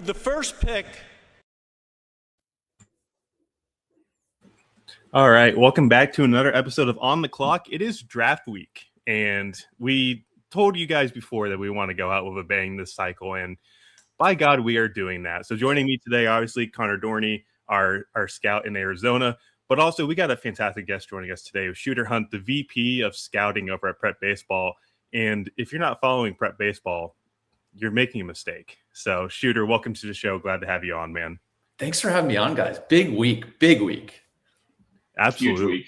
With the first pick. All right, welcome back to another episode of On the Clock. It is draft week, and we told you guys before that we want to go out with a bang this cycle, and by God, we are doing that. So joining me today, obviously, Conor Dorney, our scout in Arizona, but also we got a fantastic guest joining us today, Shooter Hunt, the VP of scouting over at Prep Baseball. And if you're not following Prep Baseball, you're making a mistake. So Shooter, welcome to the show. Glad to have you on, man. Thanks for having me on, guys. Big week. Absolutely. Huge week.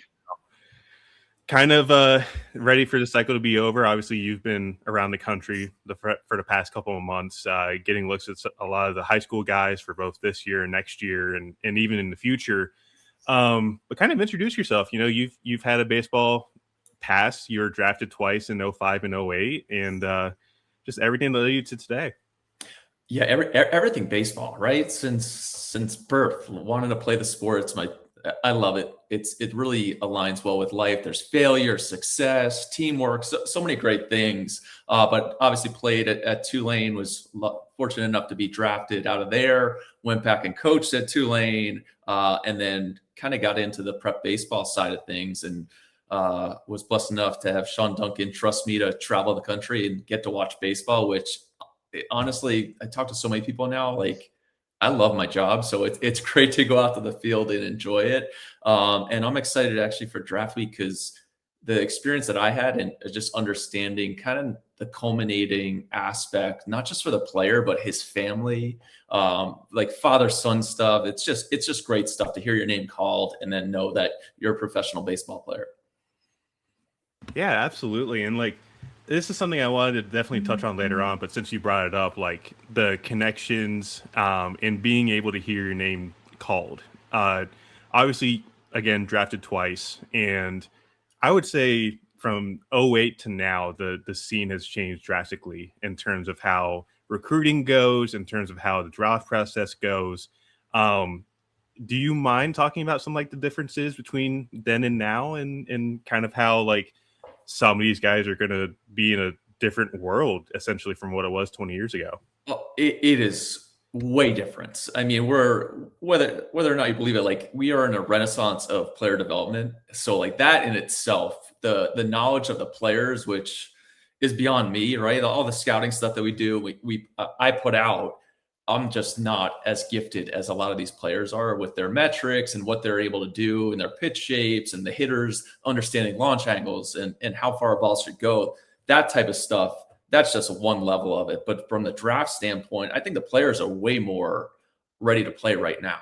Kind of ready for the cycle to be over. Obviously, you've been around the country for the past couple of months, getting looks at a lot of the high school guys for both this year and next year, and even in the future. But kind of introduce yourself. You know, you've had a baseball past. You were drafted twice in 05 and 08, and just everything that led you to today. Yeah, everything baseball, right? Since birth, wanted to play the sport. I love it. It really aligns well with life. There's failure, success, teamwork, so many great things. But obviously played at Tulane, was fortunate enough to be drafted out of there, went back and coached at Tulane, and then kind of got into the prep baseball side of things, and was blessed enough to have Sean Duncan trust me to travel the country and get to watch baseball, which honestly, I talk to so many people now, like, I love my job, so it's great to go out to the field and enjoy it. And I'm excited actually for draft week because the experience that I had and just understanding kind of the culminating aspect, not just for the player, but his family, like father-son stuff. It's just great stuff to hear your name called and then know that you're a professional baseball player. Yeah, absolutely. And like, this is something I wanted to definitely touch on later on, but since you brought it up, like the connections and being able to hear your name called. Obviously, again, drafted twice. And I would say from 08 to now, the scene has changed drastically in terms of how recruiting goes, in terms of how the draft process goes. Do you mind talking about some like the differences between then and now, and kind of how like some of these guys are going to be in a different world, essentially, from what it was 20 years ago? Well, it is way different. I mean, we're whether or not you believe it, like we are in a renaissance of player development. So like that in itself, the knowledge of the players, which is beyond me, right? All the scouting stuff that we do, I put out. I'm just not as gifted as a lot of these players are with their metrics and what they're able to do and their pitch shapes and the hitters understanding launch angles and how far a ball should go. That type of stuff, that's just one level of it. But from the draft standpoint, I think the players are way more ready to play right now.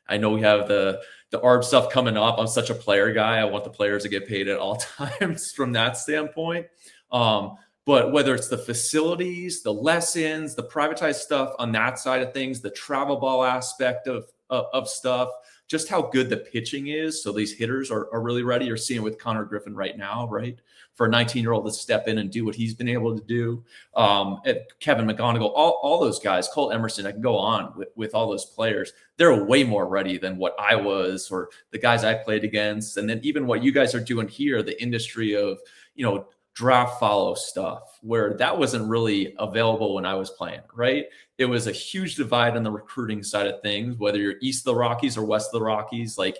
I know we have the ARB stuff coming up. I'm such a player guy. I want the players to get paid at all times from that standpoint. But whether it's the facilities, the lessons, the privatized stuff on that side of things, the travel ball aspect of stuff, just how good the pitching is. So these hitters are really ready. You're seeing it with Connor Griffin right now, right? For a 19-year-old to step in and do what he's been able to do. Kevin McGonigal, all those guys, Cole Emerson, I can go on with all those players. They're way more ready than what I was or the guys I played against. And then even what you guys are doing here, the industry of, draft follow stuff, where that wasn't really available when I was playing, right? It was a huge divide on the recruiting side of things, whether you're east of the Rockies or west of the Rockies. Like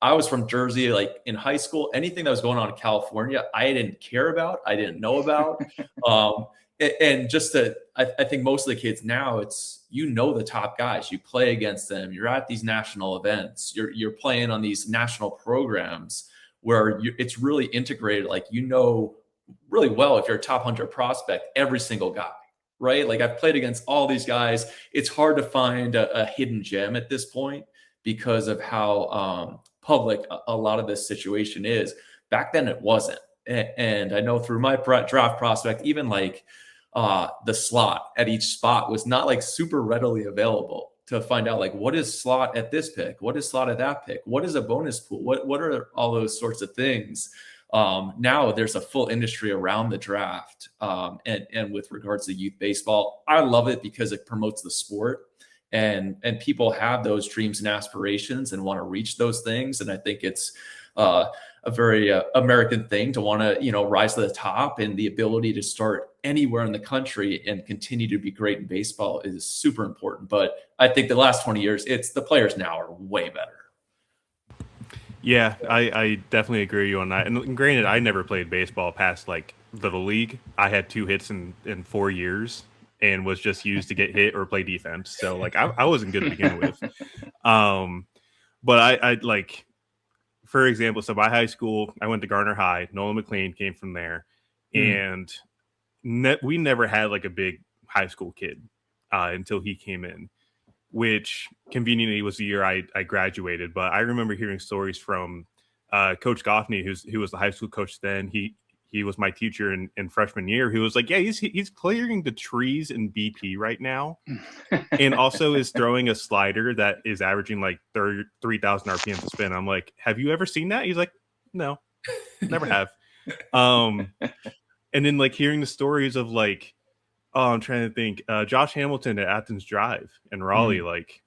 I was from Jersey, like in high school, anything that was going on in California, I didn't care about, I didn't know about. And just I think most of the kids now, it's, the top guys, you play against them, you're at these national events, you're playing on these national programs where it's really integrated. Like, really well, if you're a top 100 prospect, every single guy, right? Like I've played against all these guys. It's hard to find a hidden gem at this point because of how public a lot of this situation is. Back then it wasn't. And I know through my draft prospect, even like the slot at each spot was not like super readily available to find out like what is slot at this pick? What is slot at that pick? What is a bonus pool? What are all those sorts of things? Now there's a full industry around the draft. And with regards to youth baseball, I love it because it promotes the sport and people have those dreams and aspirations and want to reach those things. And I think it's a very American thing to want to, rise to the top, and the ability to start anywhere in the country and continue to be great in baseball is super important. But I think the last 20 years, the players now are way better. Yeah, I definitely agree with you on that. And granted, I never played baseball past like little league. I had 2 hits in 4 years and was just used to get hit or play defense. So like I wasn't good to begin with. But I like, for example, so my high school, I went to Garner High. Nolan McLean came from there, and we never had like a big high school kid until he came in, which conveniently was the year I graduated. But I remember hearing stories from Coach Goffney, who was the high school coach then. He was my teacher in freshman year, who was like, yeah, he's clearing the trees in BP right now, and also is throwing a slider that is averaging like 3,000 RPM to spin. I'm like, have you ever seen that? He's like, no, never have. And then like hearing the stories of like, oh, I'm trying to think, Josh Hamilton at Athens Drive in Raleigh. Like,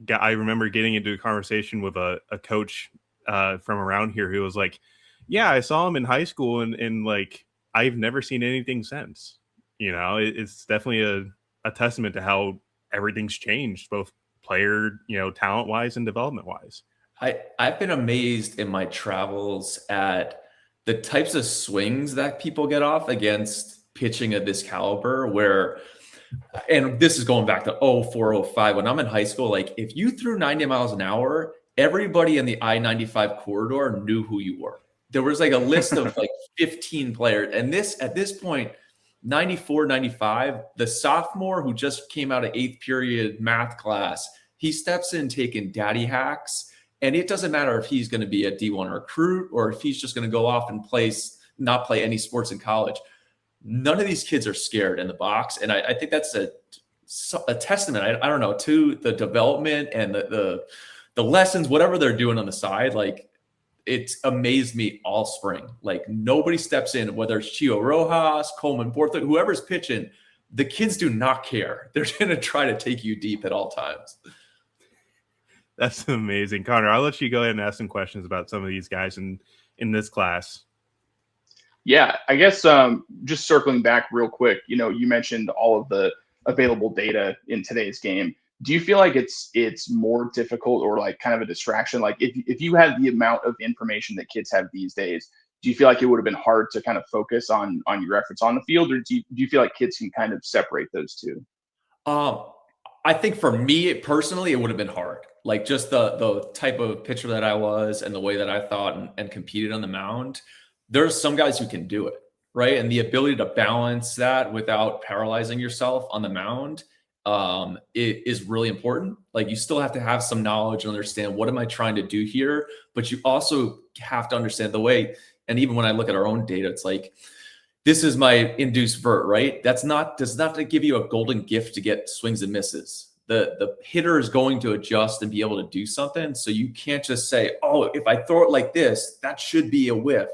I remember getting into a conversation with a coach from around here who was like, yeah, I saw him in high school, and like I've never seen anything since. It's definitely a testament to how everything's changed, both player, talent wise and development wise. I've been amazed in my travels at the types of swings that people get off against pitching of this caliber, and this is going back to 04, 05. When I'm in high school, like if you threw 90 miles an hour, everybody in the I-95 corridor knew who you were. There was like a list of like 15 players. And at this point, 94, 95, the sophomore who just came out of 8th period math class, he steps in taking daddy hacks. And it doesn't matter if he's going to be a D1 recruit or if he's just going to go off and not play any sports in college. None of these kids are scared in the box. And I think that's a testament, I don't know, to the development and the lessons, whatever they're doing on the side. Like, it's amazed me all spring. Like, nobody steps in, whether it's Gio Rojas, Coleman Borthwick, whoever's pitching, the kids do not care. They're going to try to take you deep at all times. That's amazing. Connor, I'll let you go ahead and ask some questions about some of these guys in this class. Yeah, I guess just circling back real quick, you mentioned all of the available data in today's game. Do you feel like it's more difficult or like kind of a distraction? Like if you had the amount of information that kids have these days, do you feel like it would have been hard to kind of focus on your efforts on the field, or do you feel like kids can kind of separate those two? I think for me personally, it would have been hard. Like just the type of pitcher that I was and the way that I thought and competed on the mound. There's some guys who can do it, right? And the ability to balance that without paralyzing yourself on the mound is really important. Like, you still have to have some knowledge and understand, what am I trying to do here? But you also have to understand the way. And even when I look at our own data, it's like, this is my induced vert, right? Does not give you a golden gift to get swings and misses. The hitter is going to adjust and be able to do something. So you can't just say, oh, if I throw it like this, that should be a whiff.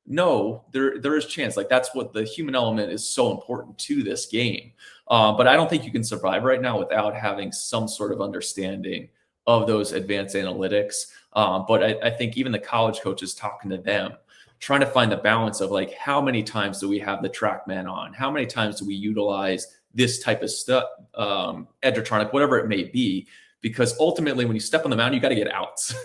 No, there is chance. Like, that's what the human element is so important to this game. But I don't think you can survive right now without having some sort of understanding of those advanced analytics. But I think even the college coaches, talking to them, trying to find the balance of like, how many times do we have the TrackMan on? How many times do we utilize this type of stuff, Edgertronic, whatever it may be? Because ultimately, when you step on the mound, you got to get outs.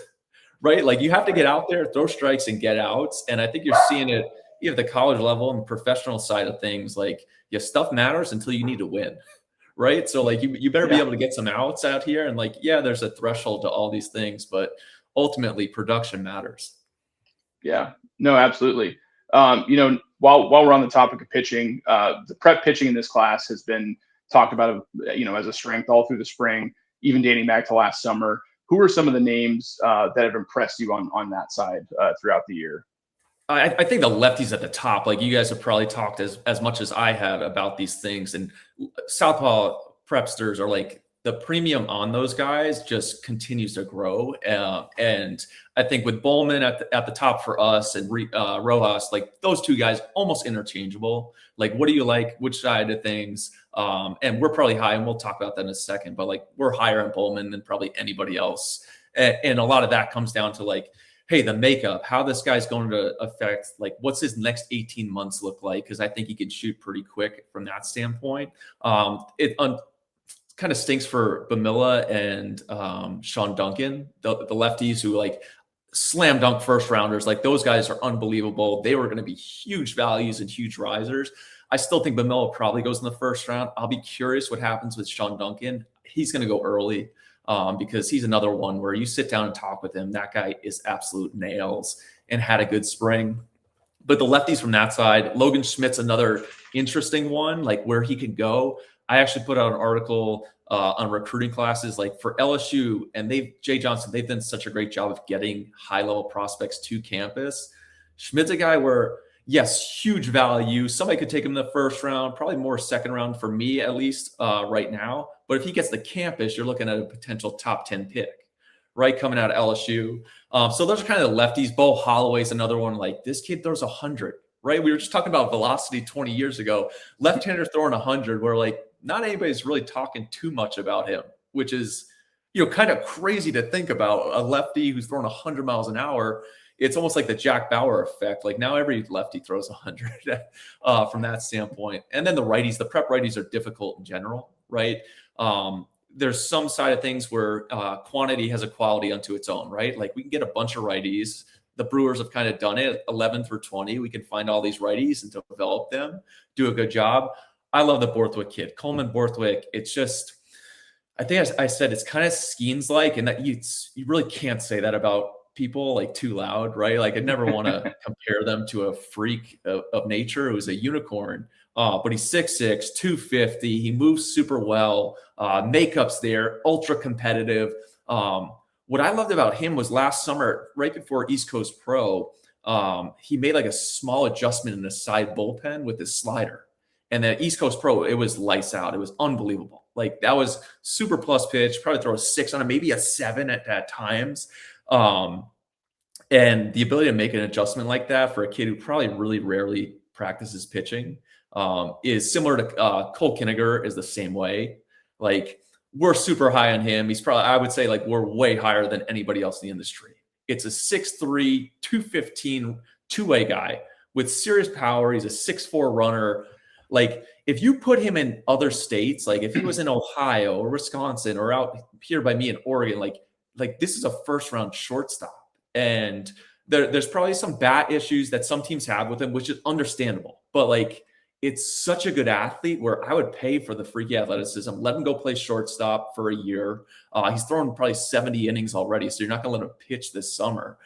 Right? Like, you have to get out there, throw strikes, and get outs. And I think you're seeing it at the college level and professional side of things. Like, stuff matters until you need to win. Right? So like, you better be able to get some outs out here. And like, there's a threshold to all these things, but ultimately production matters. Yeah, no, absolutely. While we're on the topic of pitching, the prep pitching in this class has been talked about, as a strength all through the spring, even dating back to last summer. Who are some of the names that have impressed you on that side throughout the year? I think the lefties at the top, like, you guys have probably talked as much as I have about these things, and Southpaw prepsters are like, the premium on those guys just continues to grow. And I think with Bowman at the top for us, and Rojas, like, those two guys almost interchangeable. Like, what do you like? Which side of things? And we're probably high, and we'll talk about that in a second, but like, we're higher on Bowman than probably anybody else. And a lot of that comes down to like, hey, the makeup, how this guy's going to affect, like, what's his next 18 months look like? Because I think he can shoot pretty quick from that standpoint. It kind of stinks for Bumila and Sean Duncan, the lefties who like slam dunk first rounders. Like those guys are unbelievable. They were going to be huge values and huge risers. I still think Bumila probably goes in the first round. I'll be curious what happens with Sean Duncan. He's going to go early because he's another one where you sit down and talk with him. That guy is absolute nails and had a good spring. But the lefties from that side, Logan Schmidt's another interesting one, like where he could go. I actually put out an article on recruiting classes, like for LSU, and Jay Johnson, they've done such a great job of getting high-level prospects to campus. Schmidt's a guy where, yes, huge value. Somebody could take him in the first round, probably more second round for me, at least right now. But if he gets the campus, you're looking at a potential top 10 pick, right, coming out of LSU. So those are kind of the lefties. Bo Holloway's another one. Like, this kid throws 100, right? We were just talking about velocity 20 years ago. Left-hander throwing 100, where, like, not anybody's really talking too much about him, which is, kind of crazy to think about. A lefty who's throwing 100 miles an hour. It's almost like the Jack Bauer effect. Like now every lefty throws 100 from that standpoint. And then the righties, the prep righties are difficult in general, right? There's some side of things where quantity has a quality unto its own, right? Like we can get a bunch of righties. The Brewers have kind of done it 11 through 20. We can find all these righties and develop them, do a good job. I love the Borthwick kid, Coleman Borthwick. It's just, I think I said it's kind of Skeens-like, and that you really can't say that about people like too loud, right? Like I never want to compare them to a freak of nature who's a unicorn. But he's 6'6", 250. He moves super well. Makeup's there, ultra competitive. What I loved about him was last summer, right before East Coast Pro, he made like a small adjustment in the side bullpen with his slider. And then East Coast Pro, it was lights out. It was unbelievable. Like that was super plus pitch, probably throw a 6 on it, maybe a 7 at times. And the ability to make an adjustment like that for a kid who probably really rarely practices pitching is similar to Cole Koeninger is the same way. Like we're super high on him. He's probably, I would say like we're way higher than anybody else in the industry. It's a 6'3", 215 two-way guy with serious power. He's a 6'4" runner. Like if you put him in other states, like if he was in Ohio or Wisconsin or out here by me in Oregon, like this is a first round shortstop. And there's probably some bat issues that some teams have with him, which is understandable. But like it's such a good athlete where I would pay for the freaky athleticism, let him go play shortstop for a year. He's thrown probably 70 innings already, so you're not going to let him pitch this summer.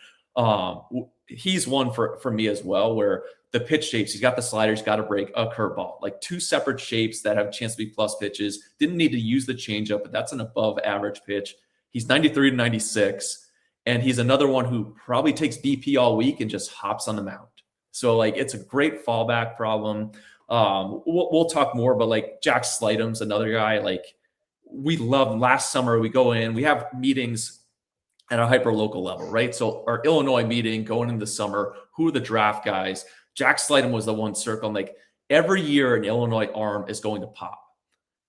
He's one for me as well, where the pitch shapes, he's got the sliders, got to break a curveball, like two separate shapes that have a chance to be plus pitches. Didn't need to use the changeup, but that's an above average pitch. He's 93 to 96, and he's another one who probably takes BP all week and just hops on the mound. So like it's a great fallback problem. We'll talk more, but like Jack Slightom's another guy. Like we loved last summer. We go in, we have meetings at a hyper local level, right? So our Illinois meeting going into the summer, who are the draft guys? Jack Slightom was the one circle. Like every year an Illinois arm is going to pop.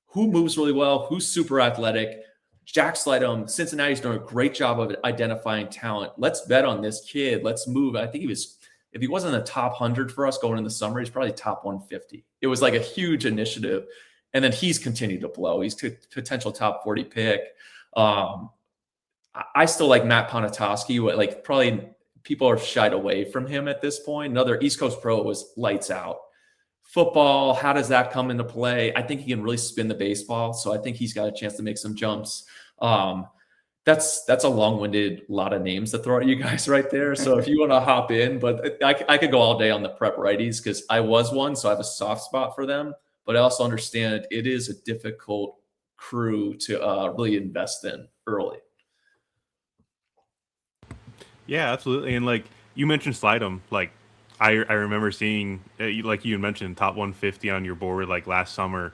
Who moves really well? Who's super athletic? Jack Slightom, Cincinnati's doing a great job of identifying talent. Let's bet on this kid. Let's move. I think if he wasn't in the top 100 for us going in the summer, he's probably top 150. It was like a huge initiative. And then he's continued to blow. He's a potential top 40 pick. I still like Matt Ponatoski. Like probably people are shied away from him at this point. Another East Coast Pro was lights out. Football, how does that come into play? I think he can really spin the baseball. So I think he's got a chance to make some jumps. That's a long-winded lot of names to throw at you guys right there. So if you want to hop in, but I could go all day on the prep righties because I was one, so I have a soft spot for them. But I also understand it is a difficult crew to really invest in early. Yeah, absolutely. And like you mentioned Slightom, like I remember seeing, like you mentioned, top 150 on your board like last summer.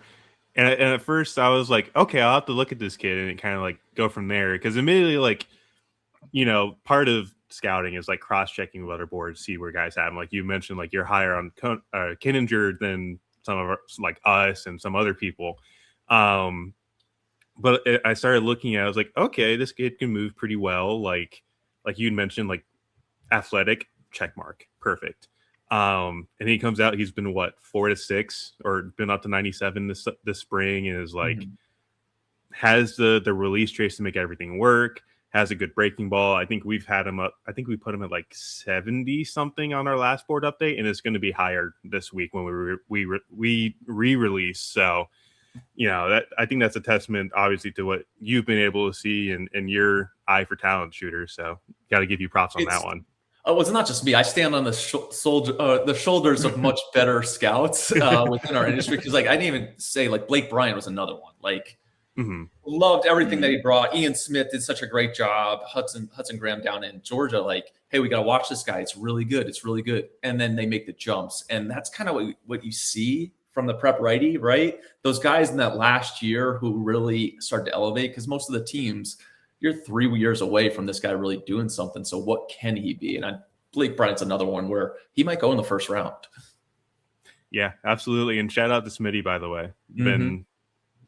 And at first I was like, okay, I'll have to look at this kid and kind of like go from there. Because immediately, like, part of scouting is like cross-checking with other boards, see where guys have him. Like you mentioned, like you're higher on Koeninger than some of like us and some other people. But I started looking at it, I was like, okay, this kid can move pretty well. Like you'd mentioned, like athletic, check mark, perfect. And he comes out, he's been 4 to 6 or been up to 97 this spring, and is like has the release trace to make everything work, has a good breaking ball. I think we've had him up, I think we put him at like 70 something on our last board update, and it's going to be higher this week when we re-release. So, that I think that's a testament obviously to what you've been able to see and your eye for talent, shooter. So got to give you props on that one. Oh, it's not just me. I stand on the shoulders of much better scouts within our industry. Because I didn't even say Blake Bryant was another one. Loved everything that he brought. Ian Smith did such a great job. Hudson Graham down in Georgia. Hey, we got to watch this guy. It's really good. It's really good. And then they make the jumps, and that's kind of what you see from the prep righty, right? Those guys in that last year who really started to elevate, because most of the teams, you're 3 years away from this guy really doing something. So what can he be? And Blake Bryant's another one where he might go in the first round. Yeah, absolutely. And shout out to Smitty, by the way.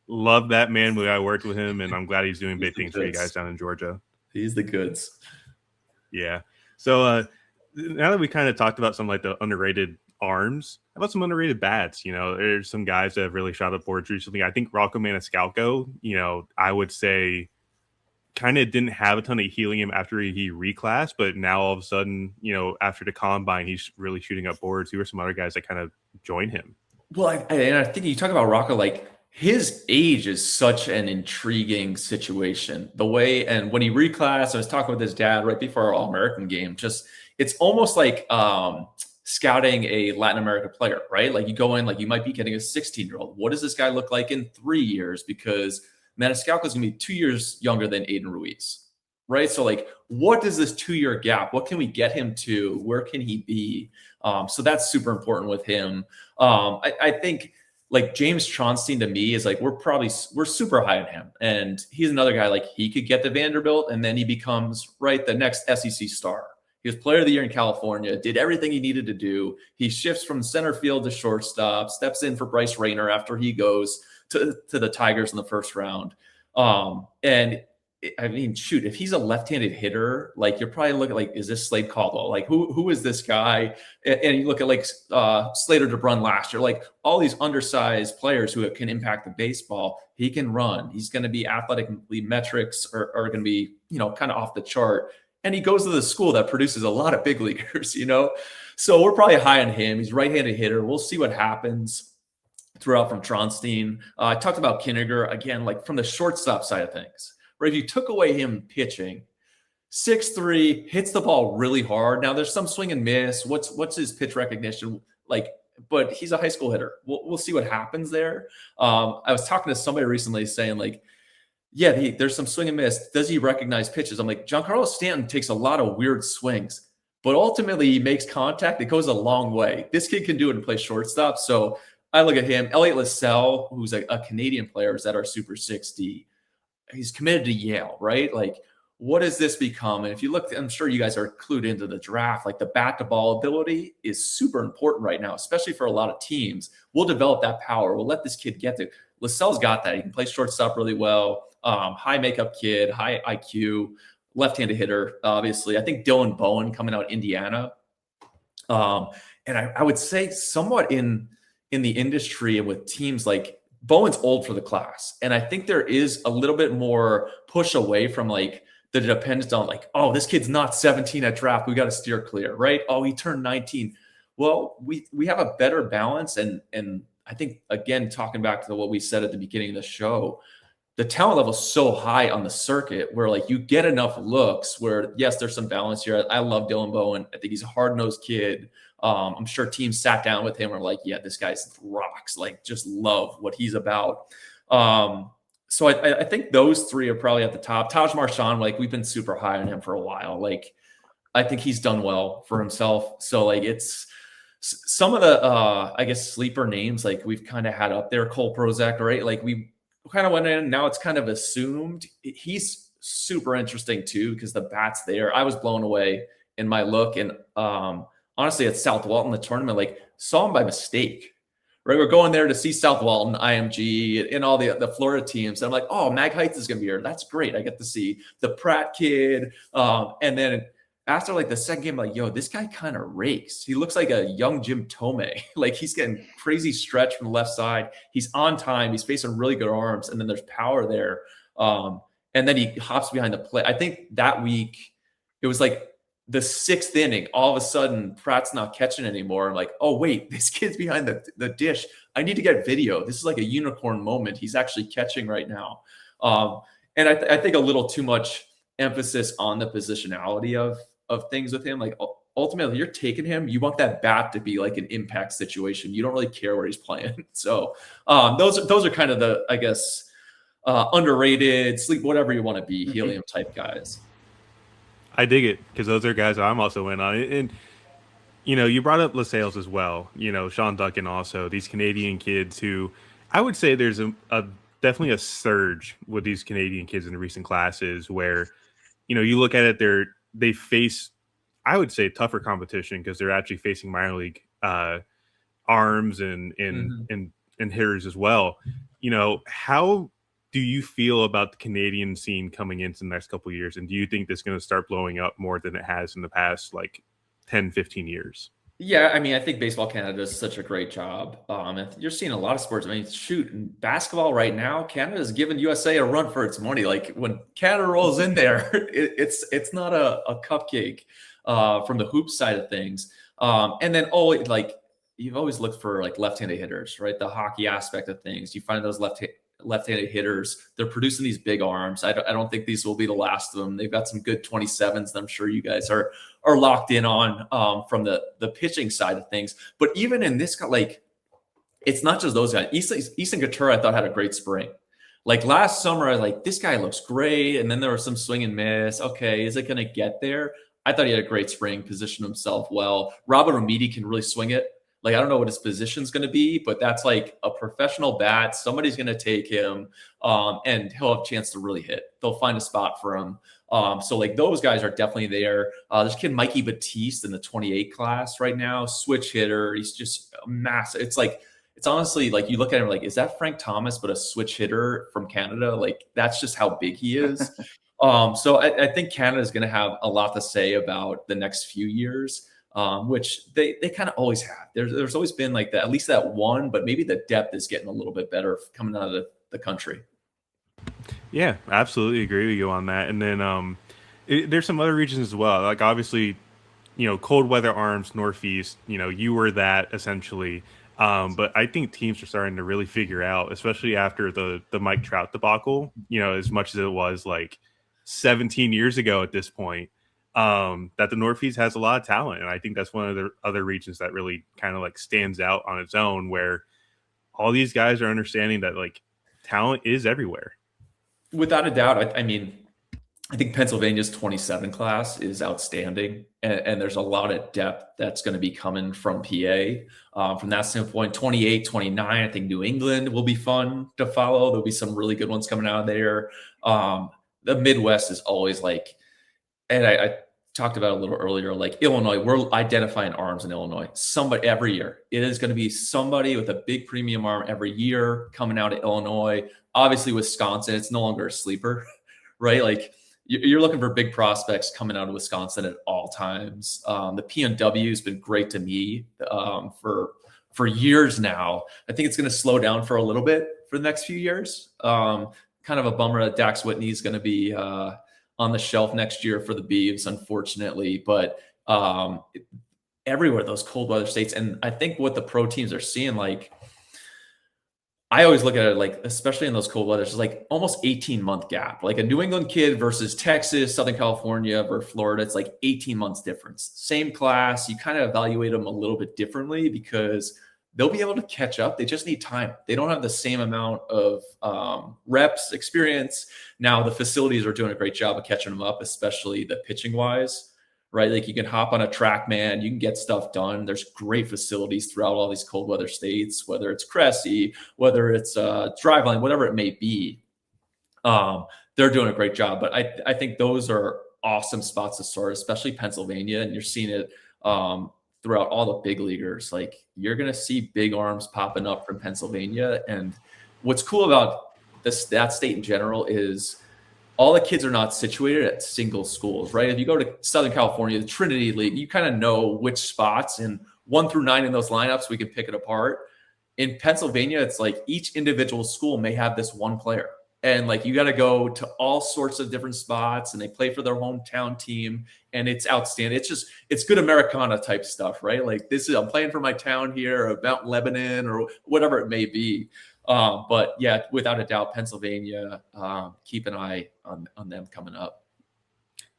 Love that man. I worked with him, and I'm glad he's doing big things for you guys down in Georgia. He's the goods. Yeah. So now that we kind of talked about some the underrated arms, how about some underrated bats? There's some guys that have really shot up boards recently. I think Rocco Maniscalco, I would say kind of didn't have a ton of helium after he reclassed, but now all of a sudden, after the combine, he's really shooting up boards. Who are some other guys that kind of join him? Well, I think you talk about Rocco, his age is such an intriguing situation. The way, and when he reclassed, I was talking with his dad right before our All-American game, it's almost like scouting a Latin American player, right? You go in, you might be getting a 16-year-old. What does this guy look like in 3 years? Because Maniscalco is going to be 2 years younger than Aiden Ruiz, right? So what does this 2-year gap, what can we get him to? Where can he be? So that's super important with him. I think James Tronstein to me is we're super high on him. And he's another guy, he could get to Vanderbilt and then he becomes the next SEC star. He was player of the year in California, did everything he needed to do. He shifts from center field to shortstop, steps in for Bryce Rayner after he goes to the Tigers in the first round. And if he's a left-handed hitter, you're probably looking is this Slade Caldwell? Who is this guy? And you look at Slater DeBrun last year, all these undersized players who can impact the baseball. He can run. He's going to be athletically metrics are going to be, kind of off the chart. And he goes to the school that produces a lot of big leaguers, So we're probably high on him. He's a right-handed hitter. We'll see what happens throughout from Tronstein. I talked about Koeninger again, from the shortstop side of things, right? If you took away him pitching, 6'3", hits the ball really hard. Now there's some swing and miss. What's his pitch recognition like? But he's a high school hitter. We'll see what happens there. I was talking to somebody recently saying there's some swing and miss. Does he recognize pitches? I'm Giancarlo Stanton takes a lot of weird swings, but ultimately he makes contact. It goes a long way. This kid can do it and play shortstop. So I look at him. Elliot Lassell, who's a Canadian player, is at our Super 60. He's committed to Yale, right? What does this become? And if you look, I'm sure you guys are clued into the draft. The bat to ball ability is super important right now, especially for a lot of teams. We'll develop that power. We'll let this kid get to. Lassell's got that. He can play shortstop really well. High makeup kid, high IQ, left-handed hitter. Obviously, I think Dylan Bowen coming out of Indiana. And I would say somewhat in the industry and with teams Bowen's old for the class. And I think there is a little bit more push away from the dependence on this kid's not 17 at draft. We got to steer clear, right? Oh, he turned 19. Well, we have a better balance. And I think, again, talking back to what we said at the beginning of the show, the talent level is so high on the circuit where you get enough looks where, yes, there's some balance here. I love Dylan Bowen. I think he's a hard-nosed kid. I'm sure teams sat down with him and were yeah, this guy's rocks. Just love what he's about. So I think those three are probably at the top. Taj Marchand, we've been super high on him for a while. I think he's done well for himself. So it's some of the, I guess, sleeper names we've kind of had up there. Cole Prozac, right? We kind of went in. Now it's kind of assumed. He's super interesting too because the bat's there. I was blown away in my look. And honestly, at South Walton, the tournament, saw him by mistake. Right, we're going there to see South Walton, IMG, and all the Florida teams. And I'm oh, Mag Heights is going to be here. That's great. I get to see the Pratt kid. And then after like the second game, like, yo, this guy kind of rakes. He looks like a young Jim Tomei. Like he's getting crazy stretch from the left side. He's on time. He's facing really good arms, and then there's power there. And then he hops behind the plate. I think that week it was like the 6th inning. All of a sudden, Pratt's not catching anymore. I'm like, oh wait, this kid's behind the dish. I need to get video. This is like a unicorn moment. He's actually catching right now. And I think a little too much emphasis on the positionality of things with him. Like ultimately, you're taking him. You want that bat to be like an impact situation. You don't really care where he's playing. So those are kind of the, I guess, underrated, sleep, whatever you want to be, helium type guys. I dig it because those are guys I'm also in on. And, you brought up LaSalle's as well. Sean Duncan also, these Canadian kids who I would say there's definitely a surge with these Canadian kids in the recent classes where, you look at it, they face, I would say, tougher competition because they're actually facing minor league arms and hitters as well. How do you feel about the Canadian scene coming into the next couple of years? And do you think this is going to start blowing up more than it has in the past, 10, 15 years? Yeah, I mean, I think Baseball Canada does such a great job. You're seeing a lot of sports. I mean, shoot, in basketball right now, Canada is giving USA a run for its money. Like when Canada rolls in there, it's not a cupcake from the hoop side of things. And then always you've always looked for left-handed hitters, right? The hockey aspect of things. You find those left-handed hitters. They're producing these big arms. I don't think these will be the last of them. They've got some good 27s that I'm sure you guys are locked in on from the pitching side of things. But even in this, it's not just those guys. Easton Couture, I thought, had a great spring. Last summer, I was like, this guy looks great. And then there was some swing and miss. Okay, is it going to get there? I thought he had a great spring, positioned himself well. Robert Romiti can really swing it. I don't know what his position's going to be, but that's a professional bat. Somebody's going to take him, and he'll have a chance to really hit. They'll find a spot for him. So those guys are definitely there. There's kid Mikey Batiste in the 28 class right now, switch hitter. He's just massive. It's honestly you look at him is that Frank Thomas, but a switch hitter from Canada? That's just how big he is. So I think Canada is going to have a lot to say about the next few years. Which they kind of always have. There's always been at least that one, but maybe the depth is getting a little bit better coming out of the country. Yeah, absolutely agree with you on that. And then there's some other regions as well. Obviously, cold weather arms, Northeast, you were that essentially. But I think teams are starting to really figure out, especially after the Mike Trout debacle, as much as it was 17 years ago at this point. That the Northeast has a lot of talent. And I think that's one of the other regions that really kind of stands out on its own, where all these guys are understanding that talent is everywhere. Without a doubt. I mean, I think Pennsylvania's 27 class is outstanding. And there's a lot of depth that's going to be coming from PA. From that standpoint, 28, 29, I think New England will be fun to follow. There'll be some really good ones coming out of there. The Midwest is always and I talked about it a little earlier, Illinois, we're identifying arms in Illinois. Somebody every year. It is going to be somebody with a big premium arm every year coming out of Illinois. Obviously, Wisconsin, it's no longer a sleeper, right? You're looking for big prospects coming out of Wisconsin at all times. The PNW has been great to me for years now. I think it's going to slow down for a little bit for the next few years. Kind of a bummer that Dax Whitney is going to be on the shelf next year for the Beavs, unfortunately. But everywhere, those cold weather states. And I think what the pro teams are seeing, I always look at it especially in those cold weather, it's almost 18-month gap. A New England kid versus Texas, Southern California versus Florida, it's 18 months difference. Same class. You kind of evaluate them a little bit differently because they'll be able to catch up. They just need time. They don't have the same amount of reps, experience. Now, the facilities are doing a great job of catching them up, especially the pitching wise, right? You can hop on a TrackMan, you can get stuff done. There's great facilities throughout all these cold weather states, whether it's Cressy, whether it's Driveline, whatever it may be. They're doing a great job. But I think those are awesome spots to start, especially Pennsylvania. And you're seeing it throughout all the big leaguers. You're going to see big arms popping up from Pennsylvania. And what's cool about that state in general is all the kids are not situated at single schools, right? If you go to Southern California, the Trinity League, you kind of know which spots, and 1 through 9 in those lineups, we can pick it apart. In Pennsylvania, it's like each individual school may have this one player. And like you got to go to all sorts of different spots, and they play for their hometown team, and it's outstanding. It's good Americana type stuff, right? Like I'm playing for my town here, or Mount Lebanon, or whatever it may be. But yeah, without a doubt, Pennsylvania, keep an eye on them coming up.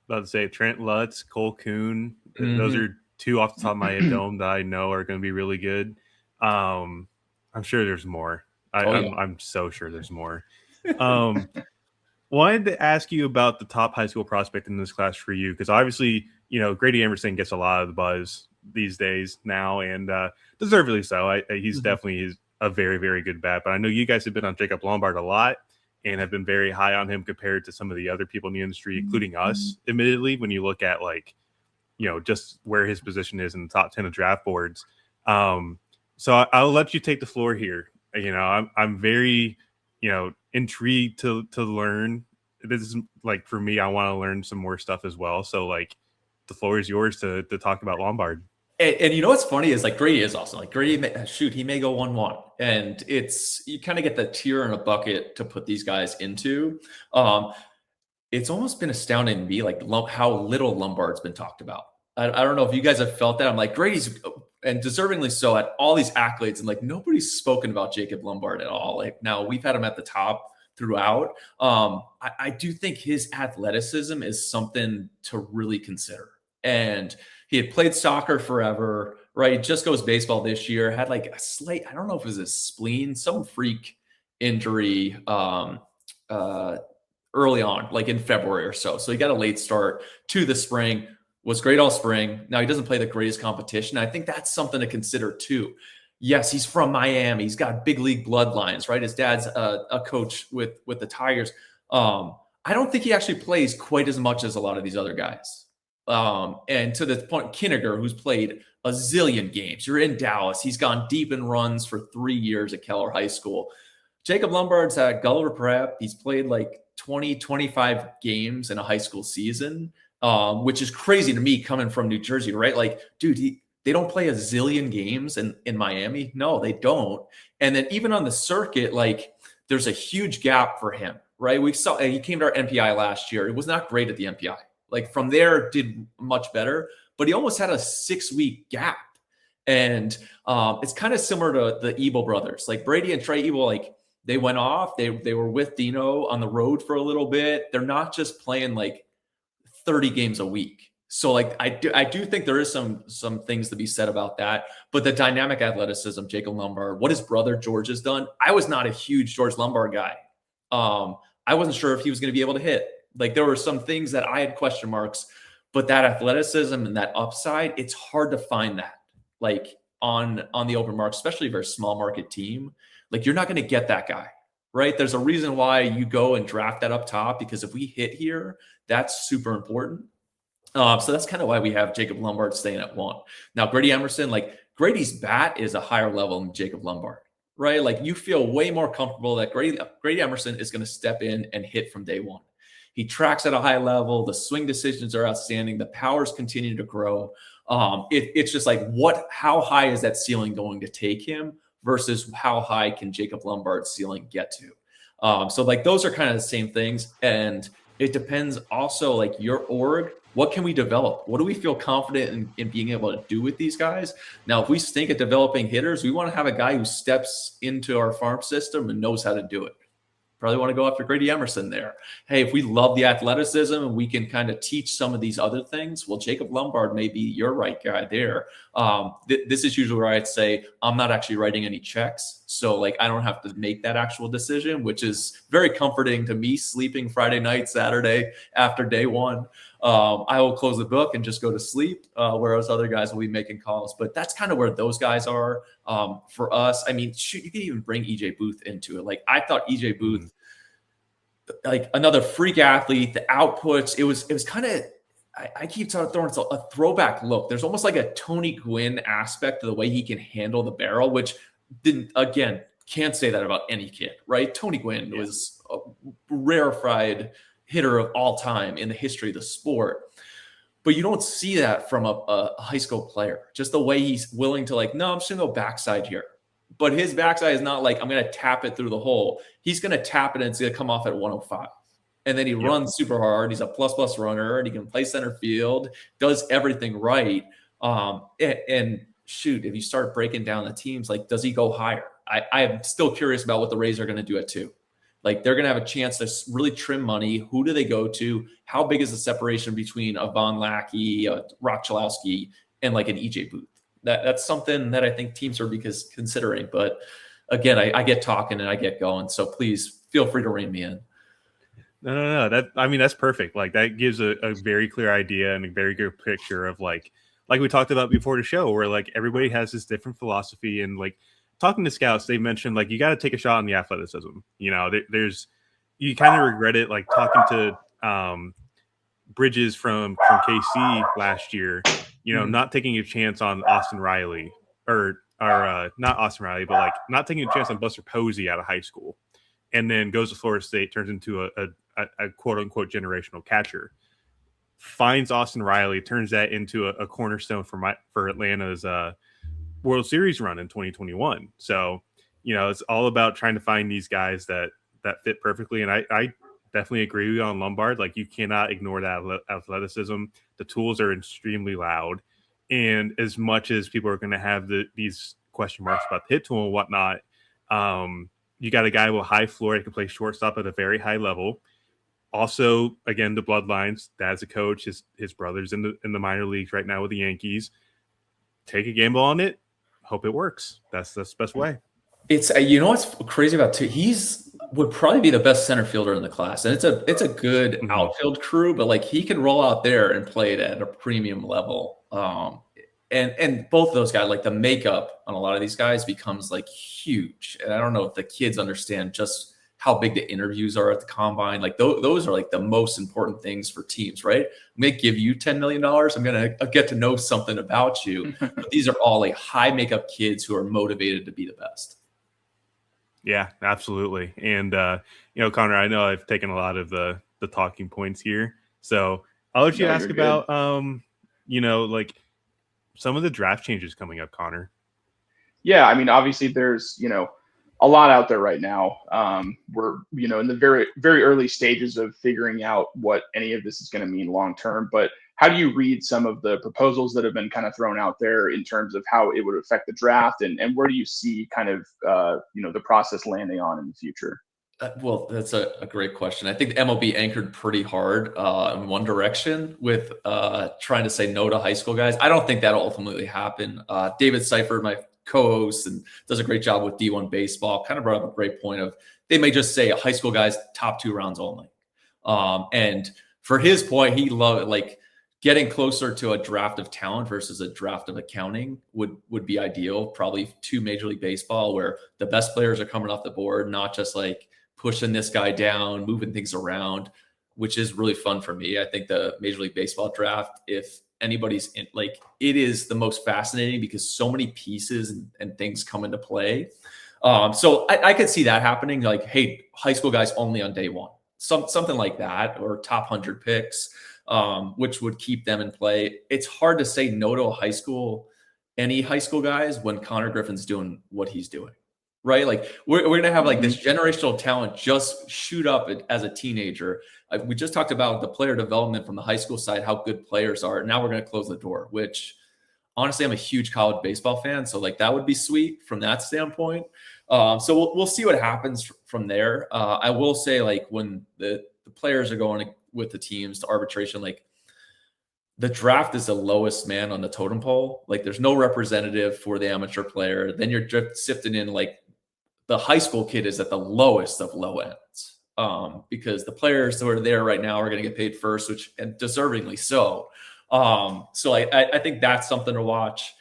About to say Trent Lutz, Cole Koon. Those are 2 off the top of my head dome that I know are going to be really good. I'm sure there's more. I'm so sure there's more. Wanted to ask you about the top high school prospect in this class for you, because obviously, Grady Emerson gets a lot of the buzz these days now, and deservedly so. He's definitely a very, very good bat. But I know you guys have been on Jacob Lombard a lot and have been very high on him compared to some of the other people in the industry, including us, admittedly, when you look at just where his position is in the top 10 of draft boards. So I'll let you take the floor here. I'm very, intrigued to learn. This is for me, I want to learn some more stuff as well. So the floor is yours to talk about Lombard. And what's funny is Grady is awesome. Grady, he may go 1-1, and you kind of get the tier in a bucket to put these guys into. It's almost been astounding to me, how little Lombard's been talked about. I don't know if you guys have felt that. I'm Grady's, and deservingly so, at all these accolades, and nobody's spoken about Jacob Lombard at all. Now we've had him at the top throughout. I do think his athleticism is something to really consider. And he had played soccer forever, right? He just goes baseball this year. Had a slight, I don't know if it was a spleen, some freak injury early on, in February or so. So he got a late start to the spring, was great all spring. Now he doesn't play the greatest competition. I think that's something to consider too. Yes, he's from Miami. He's got big league bloodlines, right? His dad's a coach with the Tigers. I don't think he actually plays quite as much as a lot of these other guys. And to the point, Koeninger, who's played a zillion games. You're in Dallas. He's gone deep in runs for 3 years at Keller High School. Jacob Lombard's at Gulliver Prep. He's played 20, 25 games in a high school season, which is crazy to me coming from New Jersey, right? Dude, they don't play a zillion games in Miami. No, they don't. And then even on the circuit, there's a huge gap for him, right? We saw he came to our NPI last year. It was not great at the NPI. From there, did much better, but he almost had a 6-week gap. And it's kind of similar to the Ebel brothers. Brady and Trey Ebel, they went off. They were with Dino on the road for a little bit. They're not just playing 30 games a week. So I do think there is some things to be said about that. But the dynamic athleticism, Jacob Lombard, what his brother George has done. I was not a huge George Lombard guy. I wasn't sure if he was going to be able to hit. There were some things that I had question marks, but that athleticism and that upside, it's hard to find that on the open market, especially if you're a small market team. You're not going to get that guy, right? There's a reason why you go and draft that up top, because if we hit here, that's super important. So that's kind of why we have Jacob Lombard staying at 1. Now, Grady Emerson, Grady's bat is a higher level than Jacob Lombard, right? You feel way more comfortable that Grady Emerson is going to step in and hit from day 1. He tracks at a high level. The swing decisions are outstanding. The powers continue to grow. It's just how high is that ceiling going to take him versus how high can Jacob Lombard's ceiling get to? So those are kind of the same things. And it depends also your org. What can we develop? What do we feel confident in being able to do with these guys? Now, if we stink at developing hitters, we want to have a guy who steps into our farm system and knows how to do it. Probably want to go after Grady Emerson there. Hey, if we love the athleticism and we can kind of teach some of these other things, well, Jacob Lombard may be your right guy there. This is usually where I'd say I'm not actually writing any checks. So I don't have to make that actual decision, which is very comforting to me, sleeping Friday night, Saturday after day 1. I will close the book and just go to sleep, whereas other guys will be making calls. But that's kind of where those guys are. For us, I mean, shoot, you could even bring EJ Booth into it. I thought EJ Booth, another freak athlete, the outputs, it was kind of, I keep throwing a throwback look. There's almost a Tony Gwynn aspect to the way he can handle the barrel, which can't say that about any kid, right? Tony Gwynn was a rarefied hitter of all time in the history of the sport. But you don't see that from a high school player. Just the way he's willing to like, no, I'm just going to go backside here. But his backside is not like, I'm going to tap it through the hole. He's going to tap it and it's going to come off at 105. And then he runs super hard. He's a plus runner and he can play center field, does everything right. And shoot, if you start breaking down the teams, like, does he go higher? I am still curious about what the Rays are going to do at 2. Like, they're going to have a chance to really trim money. Who do they go to? How big is the separation between a Von Lackey, a Rock Chalowski, and like an EJ Booth? That's something that I think teams are considering. But again, I get talking and I get going. So please feel free to rein me in. No. That's perfect. Like, that gives a very clear idea and a very good picture of like we talked about before the show, where like everybody has this different philosophy. And like talking to scouts, they mentioned like you got to take a shot on the athleticism. You know, you kind of regret it. Like talking to Bridges from KC last year, you know, not taking a chance on Austin Riley or not Austin Riley, but like not taking a chance on Buster Posey out of high school, and then goes to Florida State, turns into a quote unquote generational catcher. Finds Austin Riley, turns that into a cornerstone for Atlanta's World Series run in 2021. So, you know, it's all about trying to find these guys that fit perfectly. And I definitely agree with you on Lombard. Like, you cannot ignore that athleticism. The tools are extremely loud. And as much as people are going to have these question marks about the hit tool and whatnot, you got a guy with high floor that can play shortstop at a very high level. Also, again, the bloodlines. Dad's a coach. His brother's in the minor leagues right now with the Yankees. Take a gamble on it. Hope it works. That's the best way. It's what's crazy about too. Would probably be the best center fielder in the class, and it's a good outfield crew. But like, he can roll out there and play it at a premium level. And both of those guys, like, the makeup on a lot of these guys becomes like huge. And I don't know if the kids understand just how big the interviews are at the combine. Like, those are like the most important things for teams, right? I'm going to give you $10 million. I'm going to get to know something about you. But these are all like high makeup kids who are motivated to be the best. Yeah, absolutely. And, Connor, I know I've taken a lot of the talking points here. So I'll let you ask about, like some of the draft changes coming up, Connor. Yeah, I mean, obviously there's, a lot out there right now. We're, in the very, very early stages of figuring out what any of this is going to mean long-term. But how do you read some of the proposals that have been kind of thrown out there in terms of how it would affect the draft, and where do you see kind of, the process landing on in the future? Well, that's a great question. I think the MLB anchored pretty hard in one direction with trying to say no to high school guys. I don't think that'll ultimately happen. David Seifert, my co-host, and does a great job with D1 baseball, kind of brought up a great point of they may just say high school guys top 2 rounds only. And for his point, he loved it, like getting closer to a draft of talent versus a draft of accounting would be ideal. Probably to Major League Baseball, where the best players are coming off the board, not just like pushing this guy down, moving things around, which is really fun for me. I think the Major League Baseball draft, if anybody's in, like, it is the most fascinating because so many pieces and things come into play. So I could see that happening. Like, hey, high school guys only on day one, something like that, or top 100 picks, which would keep them in play. It's hard to say no to any high school guys when Connor Griffin's doing what he's doing. Right? Like, we're going to have like this generational talent just shoot up as a teenager. We just talked about the player development from the high school side, how good players are. Now we're going to close the door, which honestly, I'm a huge college baseball fan. So like, that would be sweet from that standpoint. So we'll see what happens from there. I will say, like, when the players are going with the teams to arbitration, like, the draft is the lowest man on the totem pole. Like, there's no representative for the amateur player. Then you're sifting in, like, the high school kid is at the lowest of low ends, because the players who are there right now are going to get paid first, and deservingly so. So I think that's something to watch.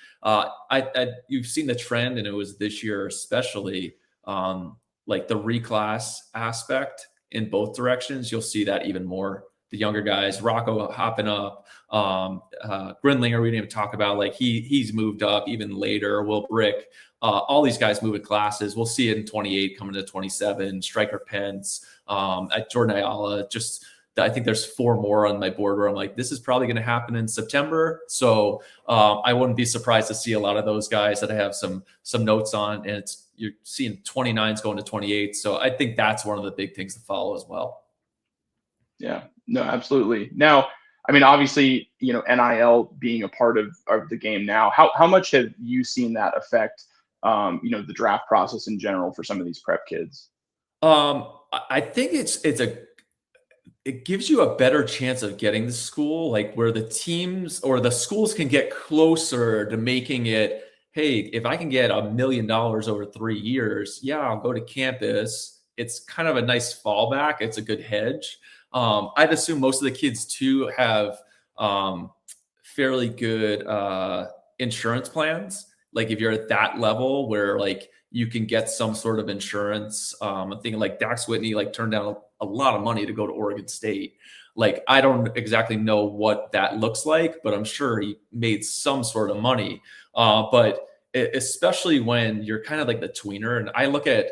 You've seen the trend, and it was this year especially, like the reclass aspect in both directions. You'll see that even more. The younger guys, Rocco hopping up, Grindlinger, we didn't even talk about, like he's moved up even later. Will Brick, all these guys moving classes. We'll see it in 28 coming to 27. Striker Pence, at Jordan Ayala, just I think there's 4 more on my board where I'm like, this is probably going to happen in September. So I wouldn't be surprised to see a lot of those guys that I have some notes on, and you're seeing 29s going to 28. So I think that's one of the big things to follow as well. Yeah, no, absolutely. Now, I mean, obviously, NIL being a part of the game now, how much have you seen that affect, the draft process in general for some of these prep kids? I think it gives you a better chance of getting to school, like where the teams or the schools can get closer to making it, hey, if I can get $1 million over 3 years, yeah, I'll go to campus. It's kind of a nice fallback. It's a good hedge. I'd assume most of the kids too have fairly good insurance plans. Like if you're at that level where like you can get some sort of insurance. I'm thinking like Dax Whitney like turned down a lot of money to go to Oregon State. Like I don't exactly know what that looks like, but I'm sure he made some sort of money. But especially when you're kind of like the tweener, and I look at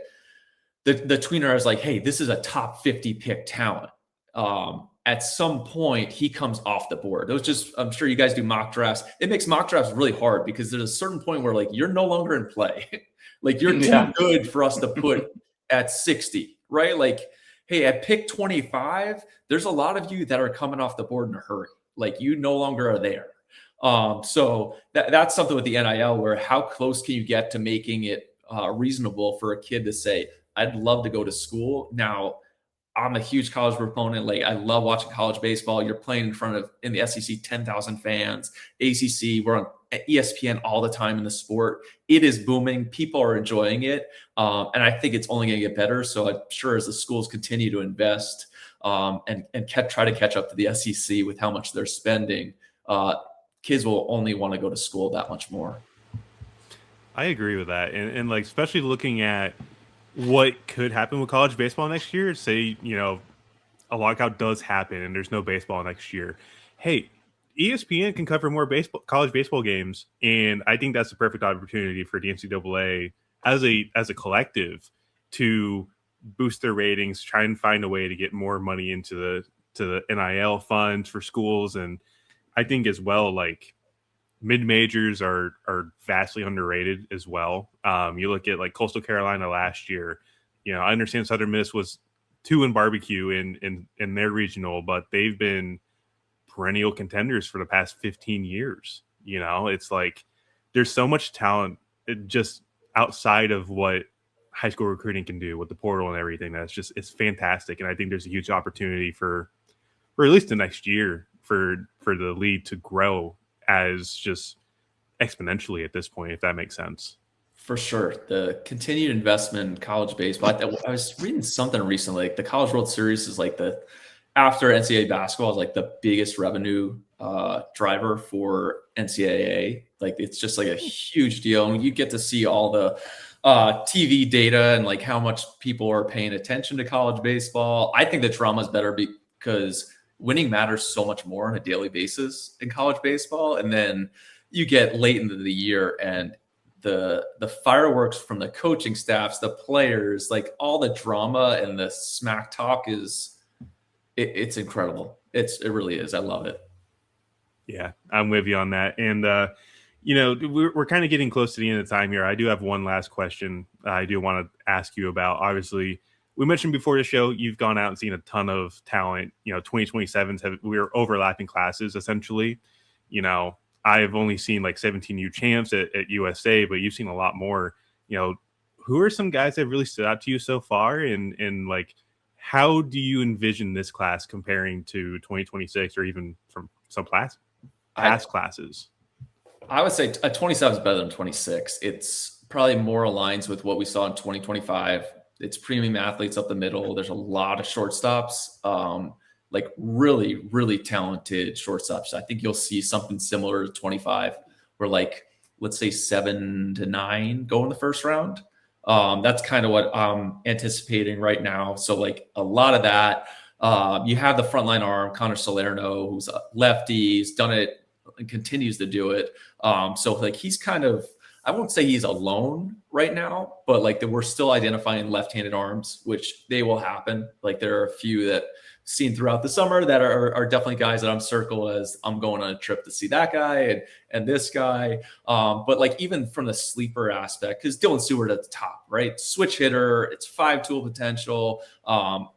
the tweener as like, hey, this is a top 50 pick talent. At some point he comes off the board. I'm sure you guys do mock drafts. It makes mock drafts really hard because there's a certain point where like you're no longer in play. Like you're too good for us to put at 60, right? Like, hey, at pick 25, there's a lot of you that are coming off the board in a hurry. Like you no longer are there. So that's something with the NIL where how close can you get to making it reasonable for a kid to say, I'd love to go to school. Now, I'm a huge college proponent. Like I love watching college baseball. You're playing in the SEC, 10,000 fans, ACC. We're on ESPN all the time in the sport. It is booming. People are enjoying it. And I think it's only going to get better. So I'm sure as the schools continue to invest and try to catch up to the SEC with how much they're spending, kids will only want to go to school that much more. I agree with that. And like, especially looking at what could happen with college baseball next year, say, a lockout does happen and there's no baseball next year. Hey, ESPN can cover more college baseball games. And I think that's the perfect opportunity for the NCAA as a collective to boost their ratings, try and find a way to get more money into the NIL funds for schools. And I think as well, like mid-majors are vastly underrated as well. You look at like Coastal Carolina last year, I understand Southern Miss was 2 in barbecue in their regional, but they've been perennial contenders for the past 15 years. It's like there's so much talent just outside of what high school recruiting can do with the portal and everything. It's fantastic. And I think there's a huge opportunity for at least the next year for the league to grow as just exponentially at this point, if that makes sense. For sure. The continued investment in college baseball. I was reading something recently, like the College World Series is like after NCAA basketball is like the biggest revenue driver for NCAA. Like it's just like a huge deal. And you get to see all the TV data and like how much people are paying attention to college baseball. I think the drama is better because winning matters so much more on a daily basis in college baseball. And then you get late into the year and the fireworks from the coaching staffs, the players, like all the drama and the smack talk it's incredible. It really is. I love it. Yeah, I'm with you on that. And, we're kind of getting close to the end of the time here. I do have one last question I do want to ask you about. Obviously, we mentioned before the show, you've gone out and seen a ton of talent. 2027s we're overlapping classes essentially. I've only seen like 17U champs at USA, but you've seen a lot more. Who are some guys that really stood out to you so far? And like, how do you envision this class comparing to 2026 or even from some past classes? I would say a 27 is better than 26. It's probably more aligns with what we saw in 2025. It's premium athletes up the middle. There's a lot of shortstops, like really, really talented shortstops. I think you'll see something similar to 25, where like, let's say 7 to 9 go in the first round. That's kind of what I'm anticipating right now. So like a lot of that, you have the frontline arm, Connor Salerno, who's a lefty, he's done it and continues to do it. So like he's kind of, I won't say he's alone right now, but like we're still identifying left-handed arms, which they will happen. Like there are a few that seen throughout the summer that are definitely guys that I'm circle as I'm going on a trip to see that guy and this guy. But like even from the sleeper aspect, because Dylan Seward at the top, right? Switch hitter, it's 5-tool potential.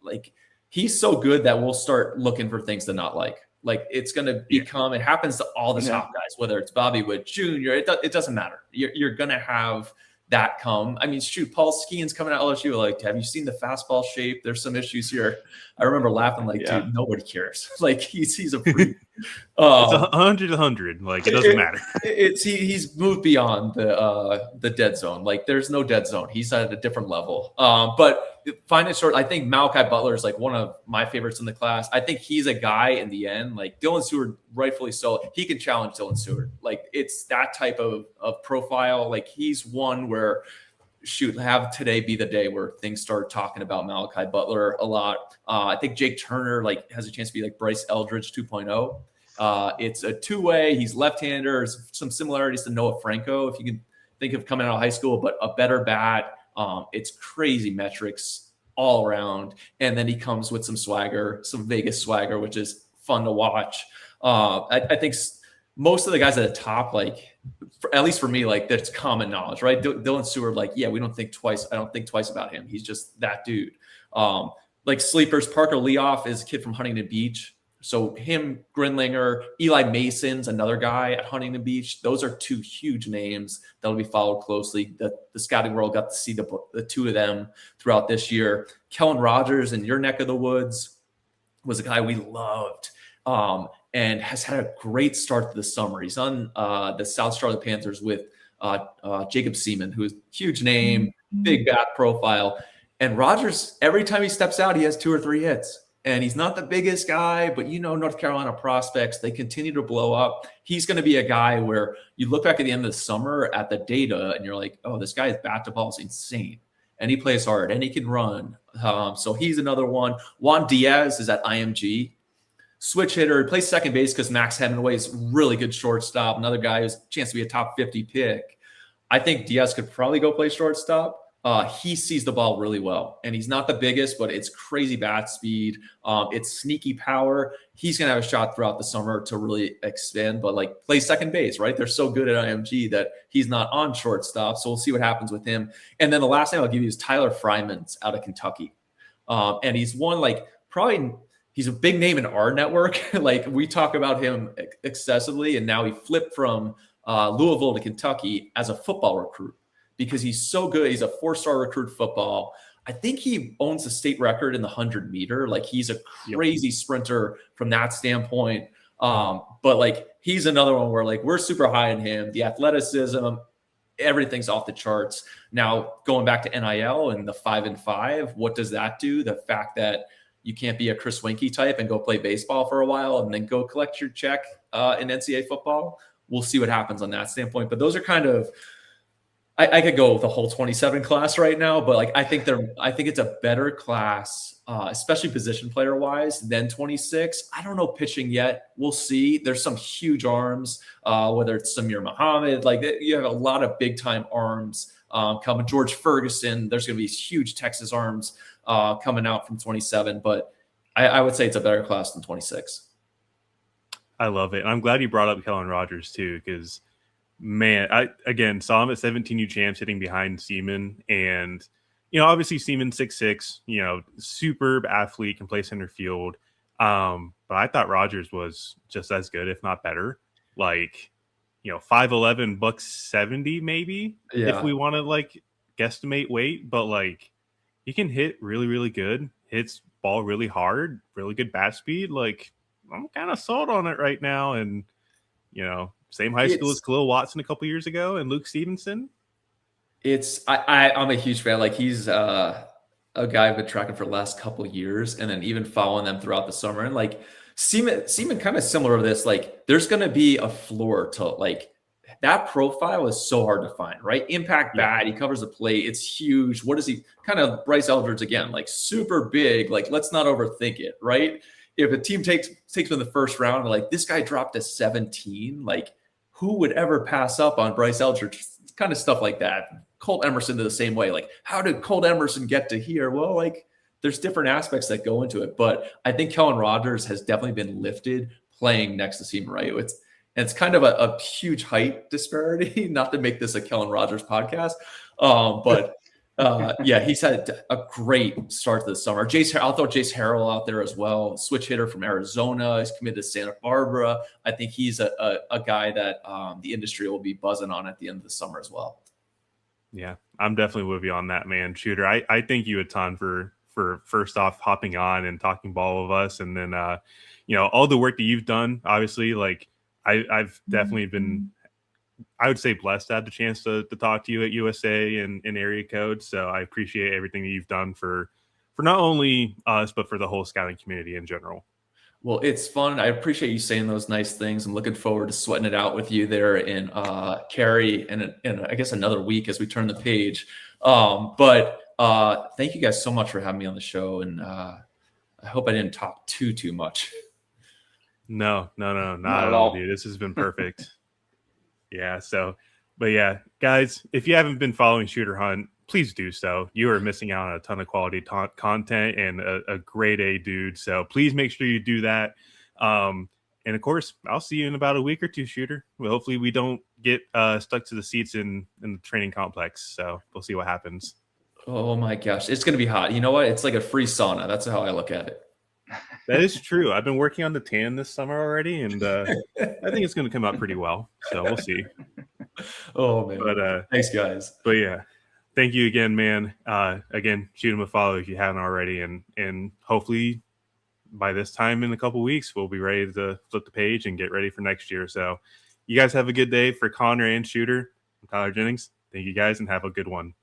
Like he's so good that we'll start looking for things to not like. Like it's going to become, it happens to all the top guys, whether it's Bobby Wood Jr., it doesn't matter. You're going to have that come. I mean, shoot, Paul Skeens coming out LSU. Like, have you seen the fastball shape? There's some issues here. I remember laughing like, dude, nobody cares. Like he's a freak. It's 100. Like it doesn't matter. He's moved beyond the dead zone. Like there's no dead zone. He's at a different level. But fine and short, I think Malachi Butler is like one of my favorites in the class. I think he's a guy in the end, like Dylan Seward, rightfully so. He can challenge Dylan Seward. Like it's that type of profile. Like he's one where have today be the day where things start talking about Malachi Butler a lot. I think Jake Turner like has a chance to be like Bryce Eldridge 2.0. It's a two-way. He's left-hander. There's some similarities to Noah Franco, if you can think of coming out of high school, but a better bat. It's crazy metrics all around. And then he comes with some swagger, some Vegas swagger, which is fun to watch. I think most of the guys at the top, like, at least for me, like that's common knowledge, right? Dylan Seward, like, yeah, we don't think twice. I don't think twice about him. He's just that dude. Like sleepers, Parker Leoff is a kid from Huntington Beach. So him, Grinlinger, Eli Mason's another guy at Huntington Beach. Those are two huge names that'll be followed closely. The scouting world got to see the two of them throughout this year. Kellen Rogers in your neck of the woods was a guy we loved. And has had a great start to the summer. He's on the South Charlotte Panthers with Jacob Seaman, who is a huge name, big bat profile. And Rogers, every time he steps out, he has 2 or 3 hits. And he's not the biggest guy, but North Carolina prospects, they continue to blow up. He's going to be a guy where you look back at the end of the summer at the data and you're like, oh, this guy's bat to ball is insane. And he plays hard and he can run. So he's another one. Juan Diaz is at IMG. Switch hitter, plays second base because Max Hemingway is really good shortstop. Another guy who's a chance to be a top 50 pick. I think Diaz could probably go play shortstop. He sees the ball really well, and he's not the biggest, but it's crazy bat speed. It's sneaky power. He's going to have a shot throughout the summer to really expand, but like play second base, right? They're so good at IMG that he's not on shortstop. So we'll see what happens with him. And then the last name I'll give you is Tyler Fryman's out of Kentucky. And he's one like probably he's a big name in our network. Like we talk about him excessively, and now he flipped from Louisville to Kentucky as a football recruit because he's so good. He's a 4-star recruit football. I think he owns the state record in the 100-meter. Like he's a crazy sprinter from that standpoint. But like he's another one where like we're super high on him. The athleticism, everything's off the charts. Now going back to NIL and the 5-5, what does that do? The fact that you can't be a Chris Winkie type and go play baseball for a while and then go collect your check in NCAA football. We'll see what happens on that standpoint. But those are kind of, I could go with the whole 27 class right now, but like I think it's a better class, especially position player wise than 26. I don't know pitching yet. We'll see. There's some huge arms, whether it's Samir Muhammad, like you have a lot of big time arms coming. George Ferguson, there's going to be huge Texas arms coming out from 27, but I would say it's a better class than 26. I love it. And I'm glad you brought up Kellen Rogers too, because man, I again saw him at 17U champs hitting behind Seaman, and obviously Seaman 6'6", superb athlete, can play center field. But I thought Rogers was just as good, if not better. Like, 5'11", $170 maybe, if we want to like guesstimate weight, but like he can hit really, really good, hits ball really hard, really good bat speed. Like I'm kind of sold on it right now. And, same high school as Khalil Watson a couple years ago and Luke Stevenson. I'm a huge fan. Like he's a guy I've been tracking for the last couple of years and then even following them throughout the summer. And like Seaman kind of similar to this, like there's going to be a floor to like that profile is so hard to find, right? Impact bat, he covers the plate. It's huge. What is he? Kind of Bryce Eldridge again, like super big. Like let's not overthink it, right? If a team takes him in the first round, like this guy dropped to 17, like who would ever pass up on Bryce Eldridge? Kind of stuff like that. Colt Emerson the same way. Like how did Colt Emerson get to here? Well, like there's different aspects that go into it. But I think Kellen Rogers has definitely been lifted playing next to Seam Right. It's kind of a huge height disparity, not to make this a Kellen Rogers podcast. But yeah, he's had a great start to the summer. I'll throw Jace Harrell out there as well. Switch hitter from Arizona. He's committed to Santa Barbara. I think he's a guy that the industry will be buzzing on at the end of the summer as well. Yeah, I'm definitely with you on that, man. Shooter, I thank you a ton for first off hopping on and talking ball with us, and then all the work that you've done. Obviously, like I've definitely been, I would say, blessed to have the chance to talk to you at USA and area code. So I appreciate everything that you've done for not only us, but for the whole scouting community in general. Well, it's fun. I appreciate you saying those nice things. I'm looking forward to sweating it out with you there in Cary and I guess another week as we turn the page. But thank you guys so much for having me on the show. And I hope I didn't talk too much. No, not at all, dude. This has been perfect. Yeah. So, but yeah, guys, if you haven't been following Shooter Hunt, please do so. You are missing out on a ton of quality content and a grade A dude. So please make sure you do that. And of course, I'll see you in about a week or two, Shooter. Well, hopefully we don't get stuck to the seats in the training complex. So we'll see what happens. Oh my gosh. It's going to be hot. You know what? It's like a free sauna. That's how I look at it. That is true. I've been working on the tan this summer already, and I think it's going to come out pretty well. So we'll see. Oh man! But thanks, guys. But yeah, thank you again, man. Again, shoot him a follow if you haven't already, and hopefully by this time in a couple weeks we'll be ready to flip the page and get ready for next year. So you guys have a good day. For Connor and Shooter, I'm Tyler Jennings. Thank you guys, and have a good one.